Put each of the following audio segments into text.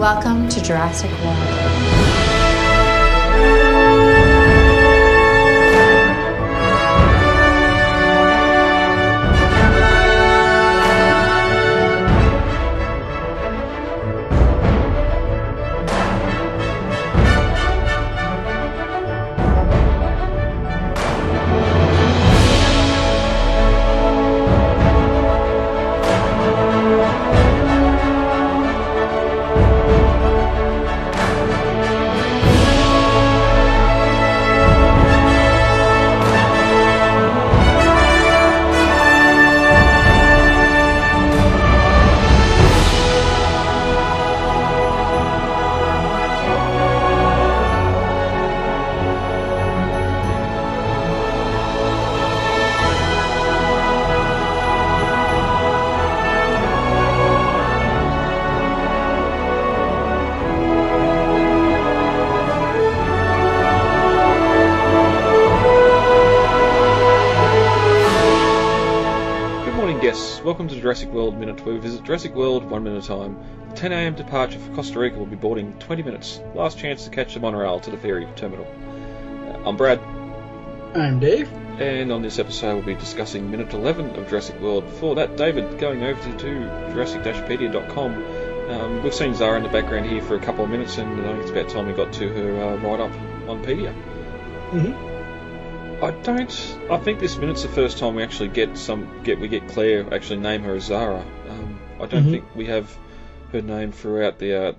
Welcome to Jurassic World. Welcome to Jurassic World Minute, where we visit Jurassic World 1 minute at a time. The 10 a.m. departure for Costa Rica will be boarding in 20 minutes. Last chance to catch the monorail to the ferry terminal. I'm Brad. I'm Dave. And on this episode we'll be discussing Minute 11 of Jurassic World. Before that, David, going over to Jurassic-Pedia.com. We've seen Zara in the background here for a couple of minutes, and I think it's about time we got to her write-up on Pedia. Mm-hmm. I think this minute's the first time we actually get Clare actually name her as Zara. I don't think we have her name throughout the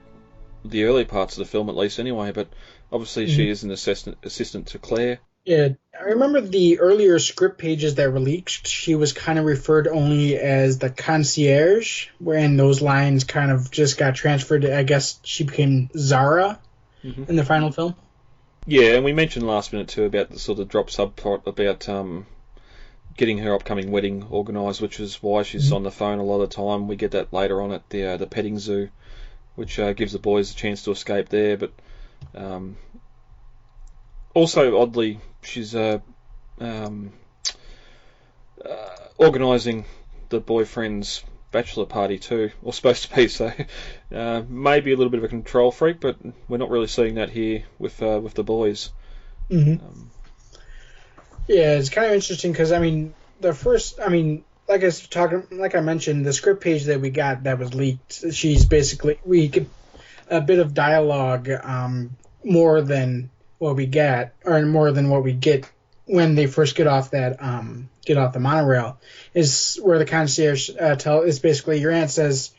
early parts of the film, at least anyway. But obviously she is an assistant to Clare. Yeah, I remember the earlier script pages that were leaked. She was kind of referred only as the concierge, when those lines kind of just got transferred. I guess she became Zara in the final film. Yeah, and we mentioned last minute too about the sort of drop subplot about getting her upcoming wedding organised, which is why she's on the phone a lot of the time. We get that later on at the petting zoo, which gives the boys a chance to escape there. But also, oddly, she's organising the boyfriend's bachelor party too, or supposed to be, so maybe a little bit of a control freak, but we're not really seeing that here with the boys. Yeah, it's kind of interesting because like I mentioned, the script page that we got that was leaked, we get a bit of dialogue more than what we get, or more than what we get when they first get off the monorail, is where the concierge is basically, your aunt says,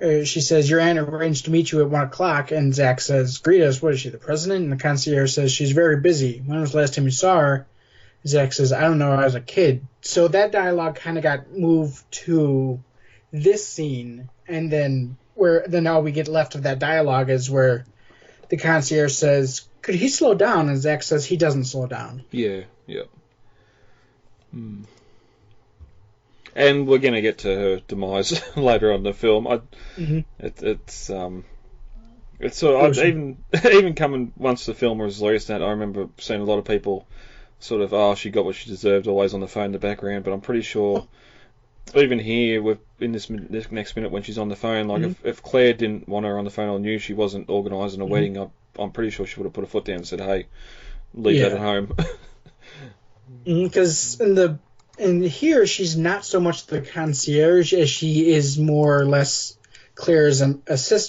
she says, your aunt arranged to meet you at 1 o'clock, and Zach says, greet us, what is she, the president? And the concierge says, she's very busy. When was the last time you saw her? Zach says, I don't know, I was a kid. So that dialogue kind of got moved to this scene, and then all we get left of that dialogue is where the concierge says, could he slow down? And Zach says he doesn't slow down. Yeah. And we're going to get to her demise later on in the film. It's sort of, even coming once the film was released, I remember seeing a lot of people sort of, she got what she deserved, always on the phone in the background. But I'm pretty sure, even here, in this next minute when she's on the phone, like if Claire didn't want her on the phone or knew she wasn't organising a wedding, I'm pretty sure she would have put her foot down and said, hey, leave that at home. Because in here, she's not so much the concierge as she is more or less Claire's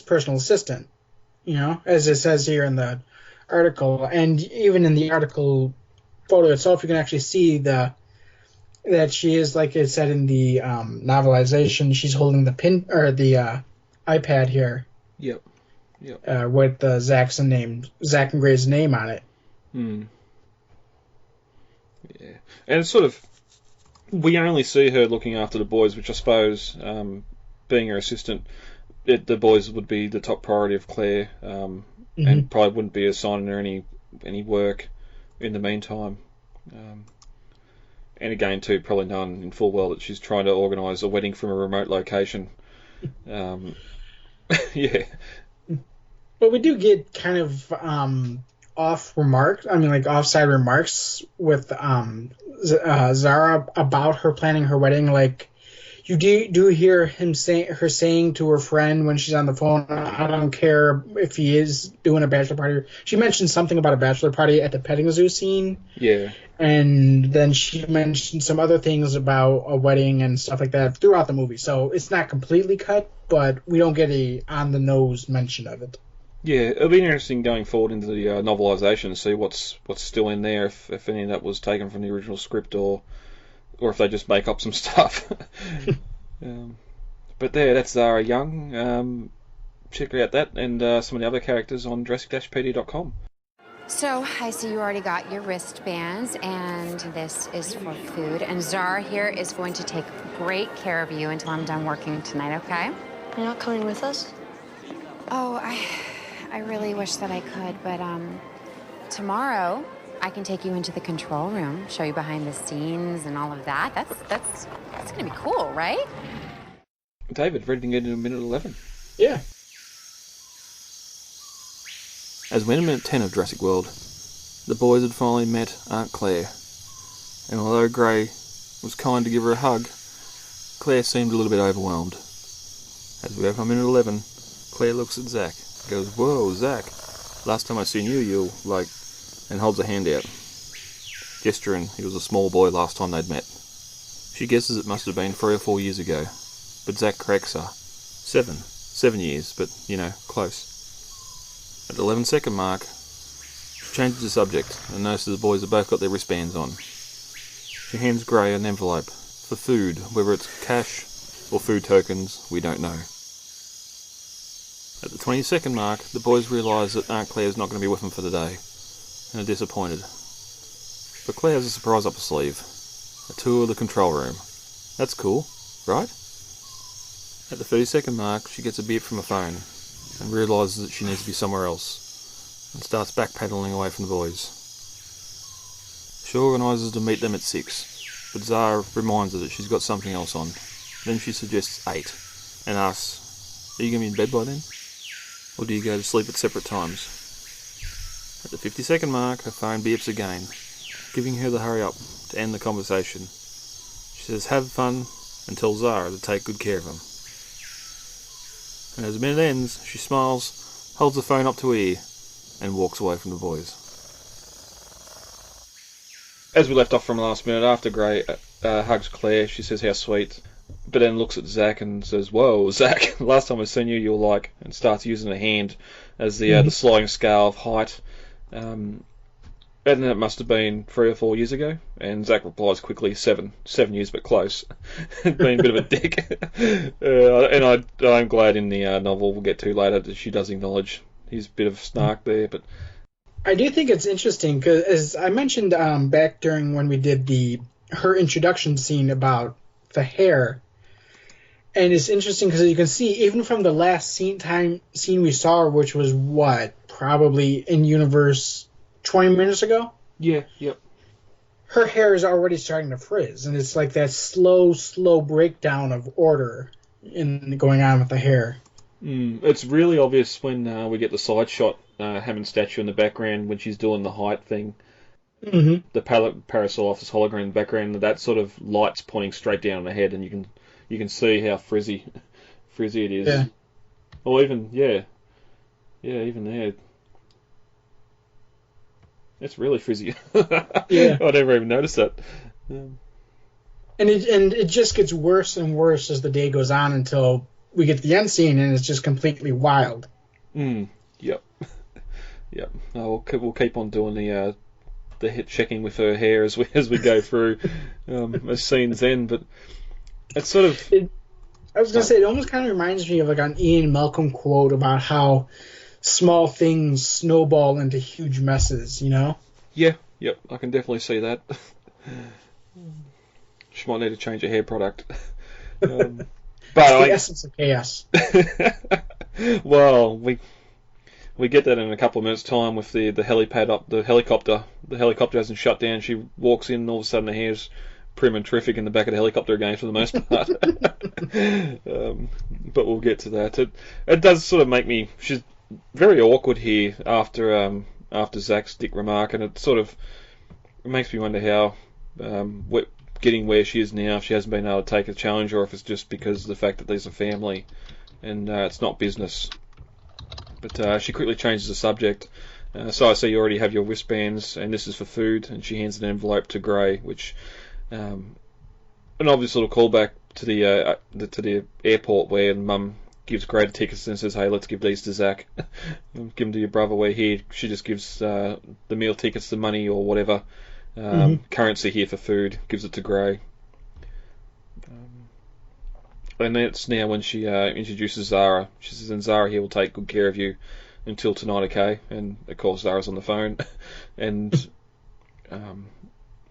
personal assistant, as it says here in the article. And even in the article photo itself, you can actually see that she is, like it said in the novelization, she's holding the iPad here. Yep. With Zach and Gray's name on it. Yeah, and it's sort of, we only see her looking after the boys, which I suppose, being her assistant, the boys would be the top priority of Claire, and probably wouldn't be assigning her any work in the meantime. And again, too, probably knowing in full well that she's trying to organise a wedding from a remote location. Yeah. But we do get kind of offside remarks with Zara about her planning her wedding. Like, You do hear her saying to her friend when she's on the phone, I don't care if he is doing a bachelor party. She mentioned something about a bachelor party at the petting zoo scene. Yeah. And then she mentioned some other things about a wedding and stuff like that throughout the movie. So it's not completely cut, but we don't get a on-the-nose mention of it. Yeah, it'll be interesting going forward into the novelisation to see what's still in there, if any of that was taken from the original script or if they just make up some stuff. But there, that's Zara Young. Check out that and some of the other characters on Jurassic-Pedia.com. So, I see you already got your wristbands, and this is for food. And Zara here is going to take great care of you until I'm done working tonight, okay? You're not coming with us? Oh, I really wish that I could, but tomorrow I can take you into the control room, show you behind the scenes and all of that. That's gonna be cool, right? David, ready to get into minute 11? Yeah. As we enter minute 10 of Jurassic World, the boys had finally met Aunt Clare, and although Gray was kind to give her a hug, Claire seemed a little bit overwhelmed. As we open on minute 11, Claire looks at Zach, goes, "Whoa, Zach, last time I seen you like," and holds a hand out, gesturing he was a small boy last time they'd met. She guesses it must have been 3 or 4 years ago, but Zach corrects her. 7 years, but, close. At the 11-second mark, she changes the subject and notices the boys have both got their wristbands on. She hands Gray an envelope for food, whether it's cash or food tokens, we don't know. At the 20-second mark, the boys realise that Aunt Claire's not going to be with them for the day, and are disappointed. But Claire has a surprise up her sleeve. A tour of the control room. That's cool, right? At the 30-second mark, she gets a beep from her phone, and realises that she needs to be somewhere else, and starts backpedaling away from the boys. She organises to meet them at 6, but Zara reminds her that she's got something else on. Then she suggests 8, and asks, "Are you going to be in bed by then? Or do you go to sleep at separate times?" At the 50-second mark, her phone beeps again, giving her the hurry up to end the conversation. She says have fun and tells Zara to take good care of him. And as the minute ends, she smiles, holds the phone up to her ear, and walks away from the boys. As we left off from last minute, after Gray hugs Claire, she says how sweet, but then looks at Zach and says, "Whoa, Zach, last time I seen you were like," and starts using her hand as the sliding scale of height. And it must have been 3 or 4 years ago, and Zach replies quickly, 7 years, but close. Being a bit of a dick. And I'm glad in the novel we'll get to later that she does acknowledge his bit of snark there. But I do think it's interesting because, as I mentioned back during when we did her introduction scene about the hair, and it's interesting because you can see even from the last scene we saw, which was probably in universe 20 minutes ago. Yeah, yep. Her hair is already starting to frizz, and it's like that slow breakdown of order going on with the hair. It's really obvious when we get the side shot, Hammond's statue in the background when she's doing the height thing. Mm-hmm. The parasol off this hologram in the background, that sort of light's pointing straight down on the head, and you can see how frizzy it is. Yeah. Or even even there. It's really frizzy. Yeah. I never even noticed that. And it just gets worse and worse as the day goes on until we get the end scene, and it's just completely wild. Yep. Yep. We'll keep on doing the hit checking with her hair as we go through as scenes end, but it's sort of. I was gonna say it almost kind of reminds me of like an Ian Malcolm quote about how small things snowball into huge messes, Yeah, yep, I can definitely see that. She might need to change her hair product. But the essence of chaos. Well, we get that in a couple of minutes' time with the helipad up, the helicopter. The helicopter hasn't shut down. She walks in, and all of a sudden her hair's prim and terrific in the back of the helicopter again for the most part. But we'll get to that. It does sort of make me. She's very awkward here after Zach's dick remark, and it sort of makes me wonder how getting where she is now if she hasn't been able to take a challenge, or if it's just because of the fact that there's a family and it's not business. But she quickly changes the subject. So I see you already have your wristbands, and this is for food. And she hands an envelope to Gray, which an obvious little callback to the airport where Mum gives Gray the tickets and says, "Hey, let's give these to Zach. Give them to your brother." Where here she just gives the meal tickets, the money or whatever currency here for food, gives it to Gray. And it's now when she introduces Zara. She says, "And Zara here will take good care of you until tonight, okay?" And of course Zara's on the phone, and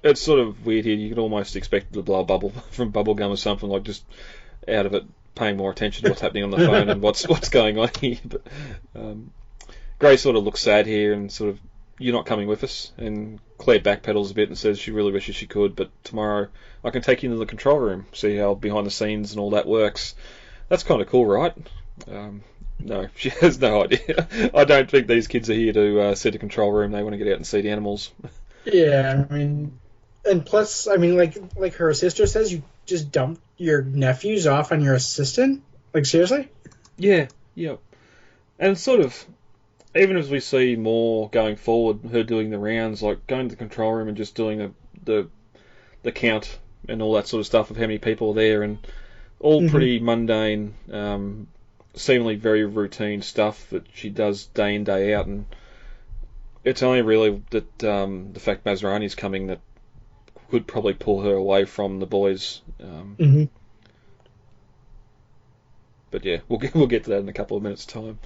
it's sort of weird here. You could almost expect the blow a bubble from Bubblegum or something, like just out of it, paying more attention to what's happening on the phone and what's going on here. But Gray sort of looks sad here and sort of, "You're not coming with us." And Claire backpedals a bit and says she really wishes she could, but tomorrow I can take you into the control room, see how behind the scenes and all that works. That's kind of cool, right? No, she has no idea. I don't think these kids are here to see the control room. They want to get out and see the animals. Yeah, I mean, and plus, I mean, like her sister says, you just dump your nephews off on your assistant? Like, seriously? Yeah. And sort of, even as we see more going forward, her doing the rounds, like going to the control room and just doing the count and all that sort of stuff of how many people are there, and all pretty mundane, seemingly very routine stuff that she does day in, day out. And it's only really that the fact Masrani's coming that could probably pull her away from the boys. But yeah, we'll get to that in a couple of minutes' time.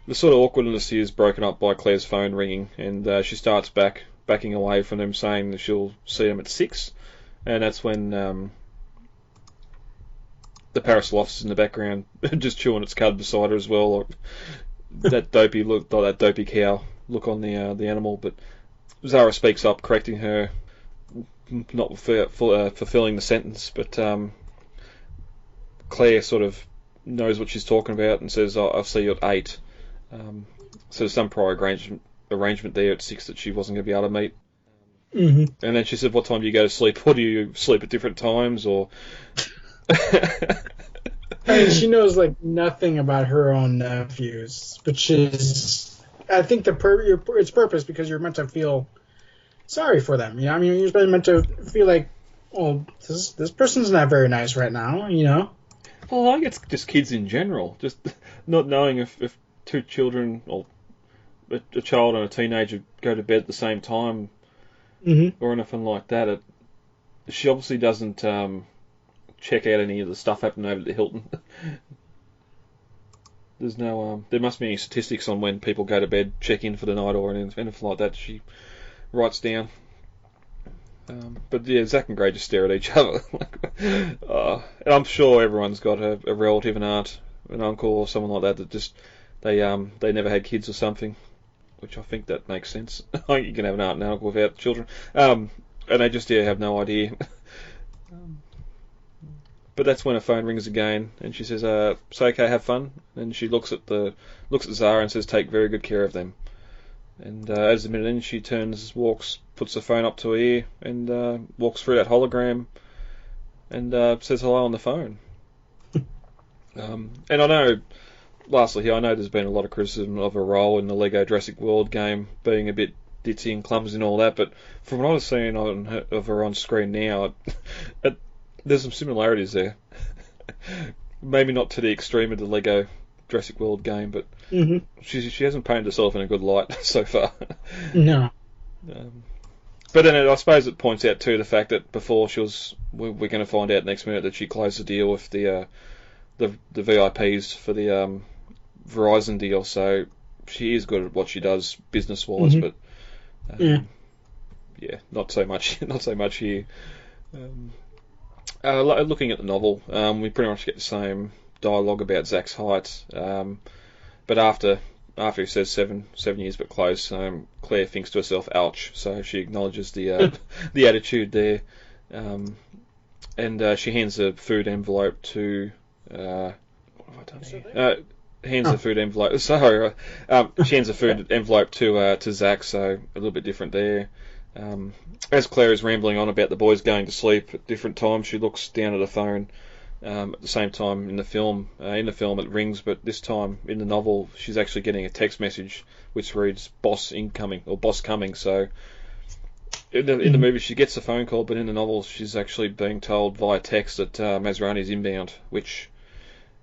The sort of awkwardness here is broken up by Claire's phone ringing, and she starts backing away from them, saying that she'll see them at 6, and that's when the Parasaurolophus in the background just chewing its cud beside her as well, or that dopey look, like that dopey cow look on the animal. But Zara speaks up, correcting her, not fulfilling the sentence, but Claire sort of knows what she's talking about and says, "I'll see you at 8. So there's some prior arrangement there at 6 that she wasn't going to be able to meet. And then she said, "What time do you go to sleep? Or do you sleep at different times?" Or I mean, she knows like nothing about her own nephews, which is, I think, its purpose, because you're meant to feel sorry for them. You know, I mean, you're meant to feel like, "Oh, this person's not very nice right now." You know. Well, I think it's just kids in general, just not knowing if two children, or a child and a teenager, go to bed at the same time, or anything like that. She obviously doesn't check out any of the stuff happening over at the Hilton. There's no, there must be any statistics on when people go to bed, check in for the night, or anything like that. She writes down. But yeah, Zach and Gray just stare at each other. And I'm sure everyone's got a relative, an aunt, an uncle, or someone like that just they never had kids or something, which I think that makes sense. I think you can have an aunt and uncle without children, and they just have no idea. But that's when her phone rings again, and she says, "It's okay, have fun." And she looks at Zara and says, "Take very good care of them." And as a minute in, she walks, puts the phone up to her ear, and walks through that hologram, and says hello on the phone. And I know, lastly here, I know there's been a lot of criticism of her role in the Lego Jurassic World game, being a bit ditzy and clumsy and all that, but from what I've seen of her on screen now, there's some similarities there. Maybe not to the extreme of the Lego Jurassic World game, but she hasn't painted herself in a good light so far. No. But then I suppose it points out too the fact that before we're going to find out next minute that she closed the deal with the VIPs for the Verizon deal, so she is good at what she does business wise, but not so much here. Looking at the novel, we pretty much get the same dialogue about Zach's height, but after he says 7 years but close, Claire thinks to herself, "Ouch!" So she acknowledges the the attitude there, and she hands a food envelope to what have I done here? Hands the food envelope. Sorry, she hands a food envelope to Zach, so a little bit different there. As Claire is rambling on about the boys going to sleep at different times, she looks down at her phone. At the same time in the film it rings, but this time in the novel she's actually getting a text message which reads "boss incoming" or "boss coming." So in the movie she gets a phone call, but in the novel she's actually being told via text that Masrani's inbound, which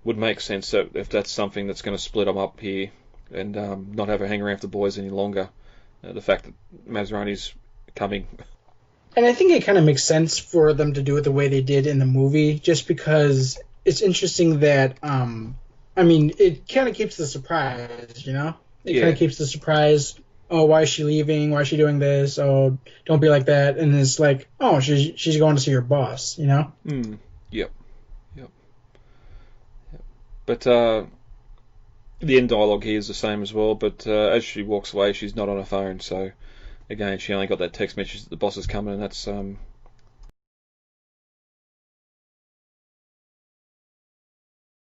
would make sense if that's something that's going to split them up here and not have her hang around with the boys any longer. The fact that Masrani's coming. And I think it kind of makes sense for them to do it the way they did in the movie, just because it's interesting that, it kind of keeps the surprise, you know? It kind of keeps the surprise. Oh, why is she leaving? Why is she doing this? Oh, don't be like that. And it's like, oh, she's going to see her boss, you know? Yep. But the end dialogue here is the same as well, but as she walks away, she's not on her phone, so again, she only got that text message that the boss is coming, and that's